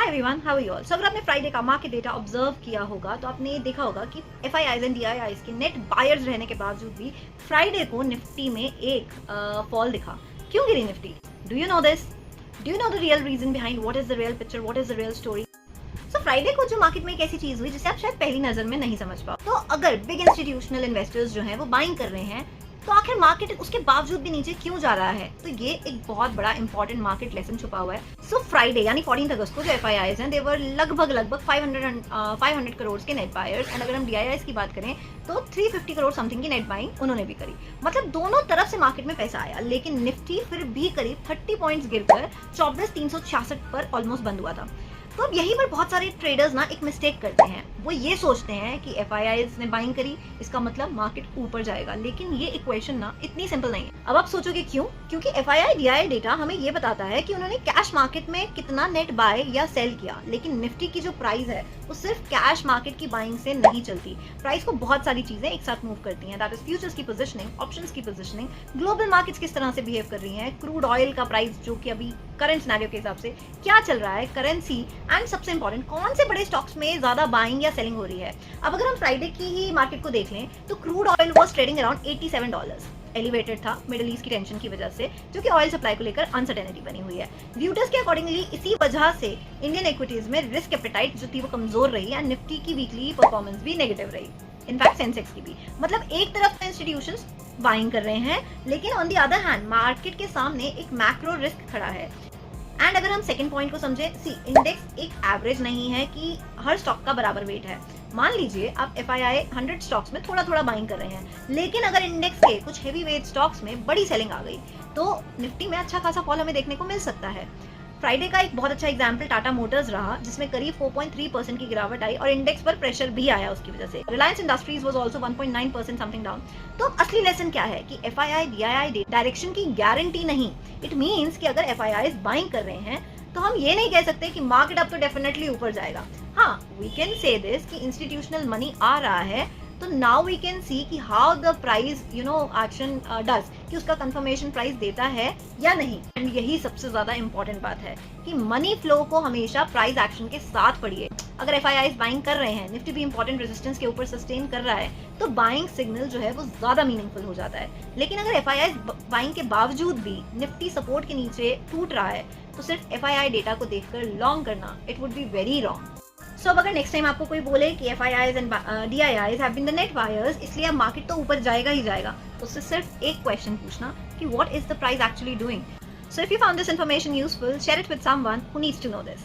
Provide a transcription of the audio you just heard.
Everyone, how are you all? So अगर आपने Friday का मार्केट डेटा ऑब्जर्व किया होगा तो आपने देखा होगा कि एफआईआईज एंड डीआईआईज के नेट बायर्स रहने के बावजूद भी फ्राइडे को निफ्टी में एक फॉल दिखा। क्यों गिरी Nifty? Do you know this? Do you know the real reason behind? What is the real picture? What is the real story? So Friday को जो मार्केट में एक ऐसी चीज हुई जिसे आप शायद पहली नजर में नहीं समझ पाओ। तो अगर बिग इंस्टीट्यूशनल इन्वेस्टर्स जो हैं वो बाइंग कर रहे हैं तो आखिर मार्केट उसके बावजूद भी नीचे क्यों जा रहा है? तो ये एक बहुत बड़ा इंपॉर्टेंट मार्केट लेसन छुपा हुआ है। सो फ्राइडे यानी 14 अगस्त को जो एफआईआईज हैं देवर लगभग 500 करोड़ के नेट बायर्स, एंड अगर हम डीआईआईज की बात करें तो 350 करोड़ समथिंग की नेट बाइंग उन्होंने भी करी। मतलब दोनों तरफ से मार्केट में पैसा आया, लेकिन निफ्टी फिर भी करीब 30 पॉइंट्स गिरकर 24,366 पर ऑलमोस्ट बंद हुआ था। तो अब यहीं पर बहुत सारे ट्रेडर्स ना एक मिस्टेक करते हैं। वो ये सोचते हैं कि एफआईआईज ने बाइंग करी, इसका मतलब मार्केट ऊपर जाएगा, लेकिन ये इक्वेशन ना इतनी सिंपल नहीं है। अब आप सोचोगे क्यों? क्योंकि एफआईआई डीआईआई डेटा हमें ये बताता है कि उन्होंने कैश मार्केट में कितना नेट बाय या सेल किया, लेकिन निफ्टी की जो प्राइस है वो सिर्फ कैश मार्केट की बाइंग से नहीं चलती। प्राइस को बहुत सारी चीजें एक साथ मूव करती हैं। दैट इज फ्यूचर्स की पोजीशनिंग, ऑप्शंस की पोजीशनिंग, ग्लोबल मार्केट्स किस तरह से बिहेव कर रही हैं, क्रूड ऑयल का प्राइस जो कि अभी करंट सिनेरियो के हिसाब से क्या चल रहा है, करेंसी, एंड सबसे इंपॉर्टेंट कौन से बड़े स्टॉक्स में ज्यादा बाइंग या सेलिंग हो रही है। अब अगर हम फ्राइडे की ही मार्केट को देख लें तो crude oil was trading around $87, elevated था मिडिल ईस्ट की टेंशन की वजह से, जो कि ऑयल सप्लाई को लेकर अनसर्टेनिटी बनी हुई है। व्यूटर्स के अकॉर्डिंगली इसी वजह से इंडियन इक्विटीज में रिस्क एपेटाइट जो थी वो कमजोर रही एंड निफ्टी की वीकली परफॉर्मेंस भी नेगेटिव रही, इनफैक्ट सेंसेक्स की भी। मतलब एक तरफ इंस्टीट्यूशंस बाइंग कर रहे हैं, लेकिन on the other hand market के सामने एक मैक्रो रिस्क खड़ा है। एंड अगर हम सेकंड पॉइंट को समझे, सी इंडेक्स एक एवरेज नहीं है कि हर स्टॉक का बराबर वेट है। मान लीजिए आप एफआईआई 100 स्टॉक्स में थोड़ा थोड़ा बाइंग कर रहे हैं, लेकिन अगर इंडेक्स के कुछ हेवी वेट स्टॉक्स में बड़ी सेलिंग आ गई तो निफ्टी में अच्छा खासा फॉल हमें देखने को मिल सकता है। फ्राइडे का एक बहुत अच्छा एग्जाम्पल टाटा मोटर्स रहा, जिसमें करीब 4.3% की गिरावट आई और इंडेक्स पर प्रेशर भी आया उसकी वजह से। Reliance industries was also 1.9% something down. तो असली लेसन क्या है कि एफआईआई डीआईआई डायरेक्शन की गारंटी नहीं। इट मींस कि अगर एफआईआईज बाइंग कर रहे हैं तो हम ये नहीं कह सकते कि मार्केट अब तो डेफिनेटली ऊपर जाएगा। हाँ, वी कैन से दिस कि इंस्टीट्यूशनल मनी आ रहा है, तो नाउ वी कैन सी कि how the price action does, कि उसका कंफर्मेशन प्राइस देता है या नहीं। एंड यही सबसे ज्यादा इंपॉर्टेंट बात है कि मनी फ्लो को हमेशा प्राइस एक्शन के साथ पढ़िए। अगर एफआईआईज बाइंग कर रहे हैं, निफ्टी भी इंपॉर्टेंट रेजिस्टेंस के ऊपर सस्टेन कर रहा है, तो बाइंग सिग्नल जो है वो ज्यादा मीनिंगफुल हो जाता है। लेकिन अगर एफआईआईज बाइंग के बावजूद भी निफ्टी सपोर्ट के नीचे टूट रहा है तो सिर्फ एफआईआई डेटा को देखकर लॉन्ग करना it would be very wrong. So अब अगर नेक्स्ट टाइम आपको कोई बोले कि FIIs and DIIs have been the net buyers, इसलिए अब मार्केट तो ऊपर जाएगा ही जाएगा, तो उससे सिर्फ एक क्वेश्चन पूछना कि what is the price actually doing. So if you found this information useful, share it with someone who needs to know this.